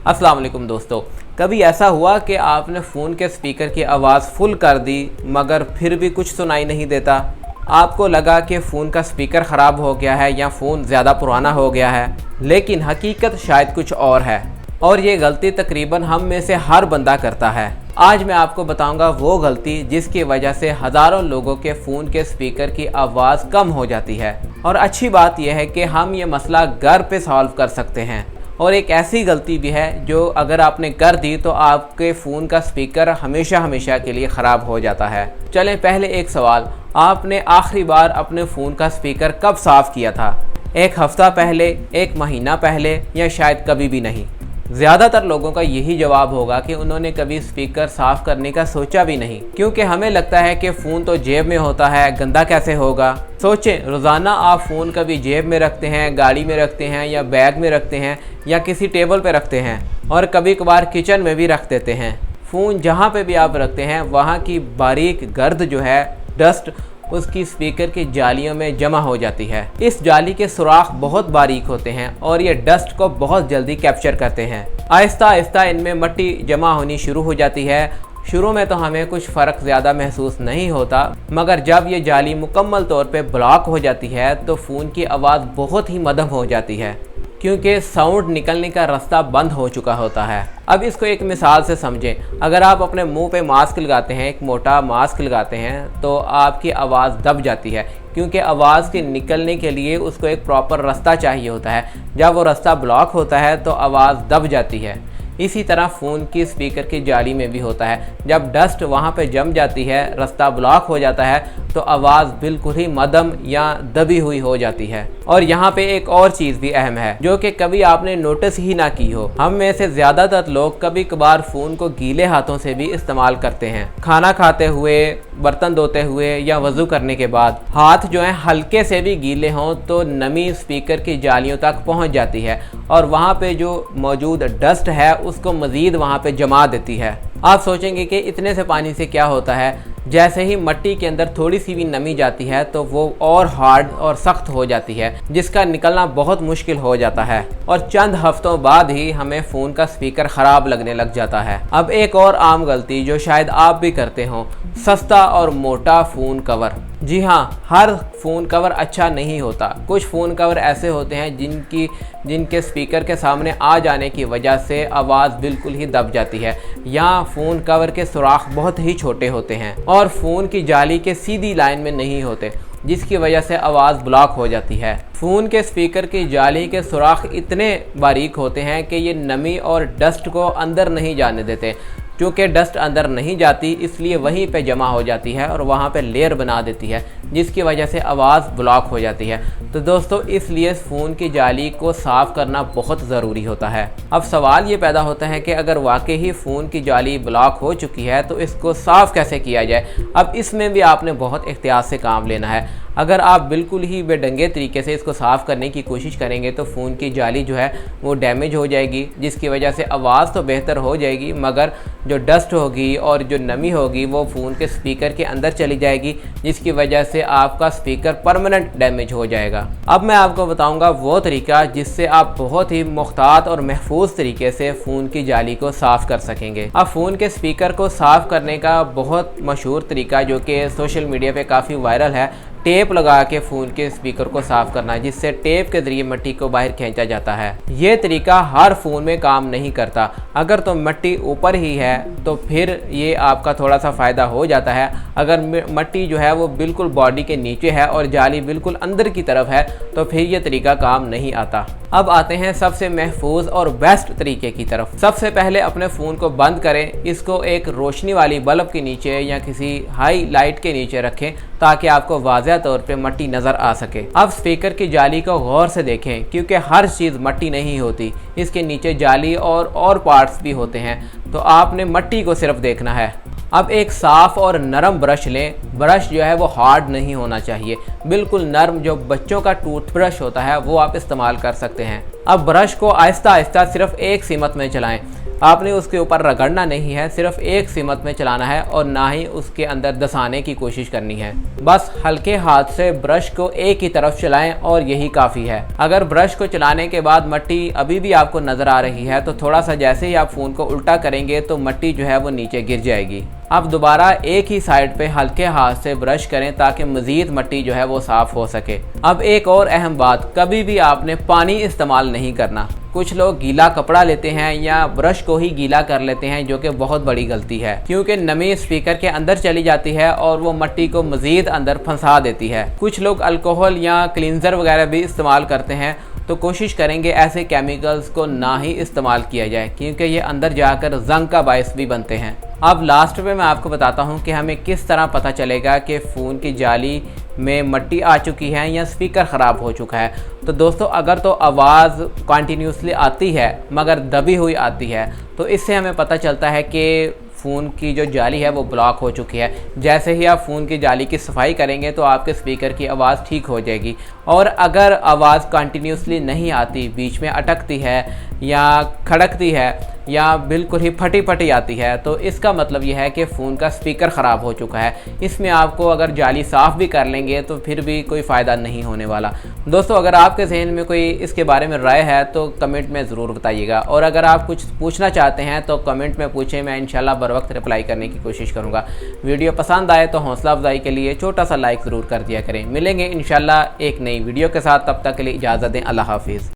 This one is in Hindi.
अस्सलाम वालेकुम दोस्तों, कभी ऐसा हुआ कि आपने फ़ोन के स्पीकर की आवाज़ फुल कर दी मगर फिर भी कुछ सुनाई नहीं देता। आपको लगा कि फ़ोन का स्पीकर ख़राब हो गया है या फ़ोन ज़्यादा पुराना हो गया है, लेकिन हकीकत शायद कुछ और है और ये गलती तकरीबन हम में से हर बंदा करता है। आज मैं आपको बताऊंगा वो गलती जिसकी वजह से हज़ारों लोगों के फ़ोन के स्पीकर की आवाज़ कम हो जाती है। और अच्छी बात यह है कि हम ये मसला घर पे सॉल्व कर सकते हैं। और एक ऐसी गलती भी है जो अगर आपने कर दी तो आपके फ़ोन का स्पीकर हमेशा हमेशा के लिए ख़राब हो जाता है। चलें पहले एक सवाल, आपने आखिरी बार अपने फ़ोन का स्पीकर कब साफ़ किया था? एक हफ़्ता पहले, एक महीना पहले या शायद कभी भी नहीं? ज़्यादातर लोगों का यही जवाब होगा कि उन्होंने कभी स्पीकर साफ़ करने का सोचा भी नहीं, क्योंकि हमें लगता है कि फ़ोन तो जेब में होता है, गंदा कैसे होगा। सोचें, रोज़ाना आप फ़ोन कभी जेब में रखते हैं, गाड़ी में रखते हैं या बैग में रखते हैं या किसी टेबल पे रखते हैं और कभी कभार किचन में भी रख देते हैं। फ़ोन जहाँ पे भी आप रखते हैं वहाँ की बारीक गर्द जो है, डस्ट, उसकी स्पीकर की जालियों में जमा हो जाती है। इस जाली के सुराख बहुत बारीक होते हैं और ये डस्ट को बहुत जल्दी कैप्चर करते हैं। आहिस्ता आहिस्ता इनमें मिट्टी जमा होनी शुरू हो जाती है। शुरू में तो हमें कुछ फ़र्क ज़्यादा महसूस नहीं होता, मगर जब ये जाली मुकम्मल तौर पे ब्लॉक हो जाती है तो फ़ोन की आवाज़ बहुत ही मध्यम हो जाती है, क्योंकि साउंड निकलने का रास्ता बंद हो चुका होता है। अब इसको एक मिसाल से समझें। अगर आप अपने मुंह पे मास्क लगाते हैं, एक मोटा मास्क लगाते हैं, तो आपकी आवाज़ दब जाती है, क्योंकि आवाज़ के निकलने के लिए उसको एक प्रॉपर रास्ता चाहिए होता है। जब वो रास्ता ब्लॉक होता है तो आवाज़ दब जाती है। इसी तरह फ़ोन की स्पीकर की जाली में भी होता है। जब डस्ट वहाँ पे जम जाती है, रास्ता ब्लॉक हो जाता है, तो आवाज़ बिल्कुल ही मध्यम या दबी हुई हो जाती है। और यहाँ पे एक और चीज़ भी अहम है जो कि कभी आपने नोटिस ही ना की हो। हम में से ज़्यादातर लोग कभी कभार फ़ोन को गीले हाथों से भी इस्तेमाल करते हैं। खाना खाते हुए, बर्तन धोते हुए या वज़ू करने के बाद हाथ जो है हल्के से भी गीले हों तो नमी स्पीकर की जालियों तक पहुँच जाती है और वहाँ पे जो मौजूद डस्ट है उसको मज़ीद वहाँ पे जमा देती है। आप सोचेंगे कि इतने से पानी से क्या होता है? जैसे ही मिट्टी के अंदर थोड़ी सी भी नमी जाती है तो वो और हार्ड और सख्त हो जाती है, जिसका निकलना बहुत मुश्किल हो जाता है और चंद हफ्तों बाद ही हमें फ़ोन का स्पीकर ख़राब लगने लग जाता है। अब एक और आम गलती जो शायद आप भी करते हो, सस्ता और मोटा फ़ोन कवर। जी हाँ, हर फ़ोन कवर अच्छा नहीं होता। कुछ फ़ोन कवर ऐसे होते हैं जिनके स्पीकर के सामने आ जाने की वजह से आवाज़ बिल्कुल ही दब जाती है, या फ़ोन कवर के सुराख बहुत ही छोटे होते हैं और फ़ोन की जाली के सीधी लाइन में नहीं होते, जिसकी वजह से आवाज़ ब्लॉक हो जाती है। फ़ोन के स्पीकर की जाली के सुराख इतने बारीक होते हैं कि ये नमी और डस्ट को अंदर नहीं जाने देते। क्योंकि डस्ट अंदर नहीं जाती इसलिए वहीं पे जमा हो जाती है और वहाँ पे लेयर बना देती है, जिसकी वजह से आवाज़ ब्लॉक हो जाती है। तो दोस्तों, इसलिए फ़ोन की जाली को साफ़ करना बहुत ज़रूरी होता है। अब सवाल ये पैदा होता है कि अगर वाकई ही फ़ोन की जाली ब्लॉक हो चुकी है तो इसको साफ़ कैसे किया जाए? अब इसमें भी आपने बहुत एहतियात से काम लेना है। अगर आप बिल्कुल ही बेढंगे तरीके से इसको साफ़ करने की कोशिश करेंगे तो फ़ोन की जाली जो है वो डैमेज हो जाएगी, जिसकी वजह से आवाज़ तो बेहतर हो जाएगी मगर जो डस्ट होगी और जो नमी होगी वो फ़ोन के स्पीकर के अंदर चली जाएगी, जिसकी वजह से आपका स्पीकर परमानेंट डैमेज हो जाएगा। अब मैं आपको बताऊंगा वो तरीका जिससे आप बहुत ही मुख्तात और महफूज तरीके से फ़ोन की जाली को साफ़ कर सकेंगे। अब फ़ोन के स्पीकर को साफ़ करने का बहुत मशहूर तरीका जो कि सोशल मीडिया पे काफ़ी वायरल है, टेप लगा के फ़ोन के स्पीकर को साफ़ करना, जिससे टेप के ज़रिए मिट्टी को बाहर खींचा जाता है। ये तरीका हर फ़ोन में काम नहीं करता। अगर तो मिट्टी ऊपर ही है तो फिर ये आपका थोड़ा सा फ़ायदा हो जाता है। अगर मिट्टी जो है वो बिल्कुल बॉडी के नीचे है और जाली बिल्कुल अंदर की तरफ है तो फिर ये तरीका काम नहीं आता। अब आते हैं सबसे महफूज और बेस्ट तरीके की तरफ। सबसे पहले अपने फ़ोन को बंद करें, इसको एक रोशनी वाली बल्ब के नीचे या किसी हाई लाइट के नीचे रखें ताकि आपको वाज़ह तौर पे मिट्टी नज़र आ सके। अब स्पीकर की जाली को गौर से देखें, क्योंकि हर चीज़ मिट्टी नहीं होती, इसके नीचे जाली और पार्ट्स भी होते हैं, तो आपने मिट्टी को सिर्फ देखना है। अब एक साफ़ और नरम ब्रश लें। ब्रश जो है वो हार्ड नहीं होना चाहिए, बिल्कुल नरम, जो बच्चों का टूथब्रश होता है वो आप इस्तेमाल कर सकते हैं। अब ब्रश को आहिस्ता आहिस्ता सिर्फ एक सिमत में चलाएं। आपने उसके ऊपर रगड़ना नहीं है, सिर्फ एक सिमत में चलाना है और ना ही उसके अंदर दसाने की कोशिश करनी है। बस हल्के हाथ से ब्रश को एक ही तरफ चलाएं और यही काफ़ी है। अगर ब्रश को चलाने के बाद मट्टी अभी भी आपको नज़र आ रही है तो थोड़ा सा जैसे ही आप फ़ोन को उल्टा करेंगे तो मट्टी जो है वो नीचे गिर जाएगी। अब दोबारा एक ही साइड पे हल्के हाथ से ब्रश करें ताकि मज़ीद मट्टी जो है वो साफ़ हो सके। अब एक और अहम बात, कभी भी आपने पानी इस्तेमाल नहीं करना। कुछ लोग गीला कपड़ा लेते हैं या ब्रश को ही गीला कर लेते हैं, जो कि बहुत बड़ी गलती है, क्योंकि नमी स्पीकर के अंदर चली जाती है और वो मट्टी को मज़ीद अंदर फंसा देती है। कुछ लोग अल्कोहल या क्लींजर वगैरह भी इस्तेमाल करते हैं, तो कोशिश करेंगे ऐसे केमिकल्स को ना ही इस्तेमाल किया जाए, क्योंकि ये अंदर जाकर जंग का बायस भी बनते हैं। अब लास्ट में मैं आपको बताता हूँ कि हमें किस तरह पता चलेगा कि फ़ोन की जाली में मट्टी आ चुकी है या स्पीकर ख़राब हो चुका है। तो दोस्तों, अगर तो आवाज़ कंटिन्यूसली आती है मगर दबी हुई आती है तो इससे हमें पता चलता है कि फ़ोन की जो जाली है वो ब्लॉक हो चुकी है। जैसे ही आप फ़ोन की जाली की सफाई करेंगे तो आपके स्पीकर की आवाज़ ठीक हो जाएगी। और अगर आवाज़ कंटिन्यूसली नहीं आती, बीच में अटकती है या खड़कती है या बिल्कुल ही फटी फटी आती है, तो इसका मतलब यह है कि फ़ोन का स्पीकर ख़राब हो चुका है। इसमें आपको अगर जाली साफ़ भी कर लेंगे तो फिर भी कोई फ़ायदा नहीं होने वाला। दोस्तों, अगर आपके जहन में कोई इसके बारे में राय है तो कमेंट में ज़रूर बताइएगा, और अगर आप कुछ पूछना चाहते हैं तो कमेंट में पूछें, मैं इंशाल्लाह बर वक्त रिप्लाई करने की कोशिश करूँगा। वीडियो पसंद आए तो हौसला अफजाई के लिए छोटा सा लाइक ज़रूर कर दिया करें। मिलेंगे इंशाल्लाह एक नई वीडियो के साथ, तब तक के लिए इजाज़त दें। अल्लाह हाफिज़।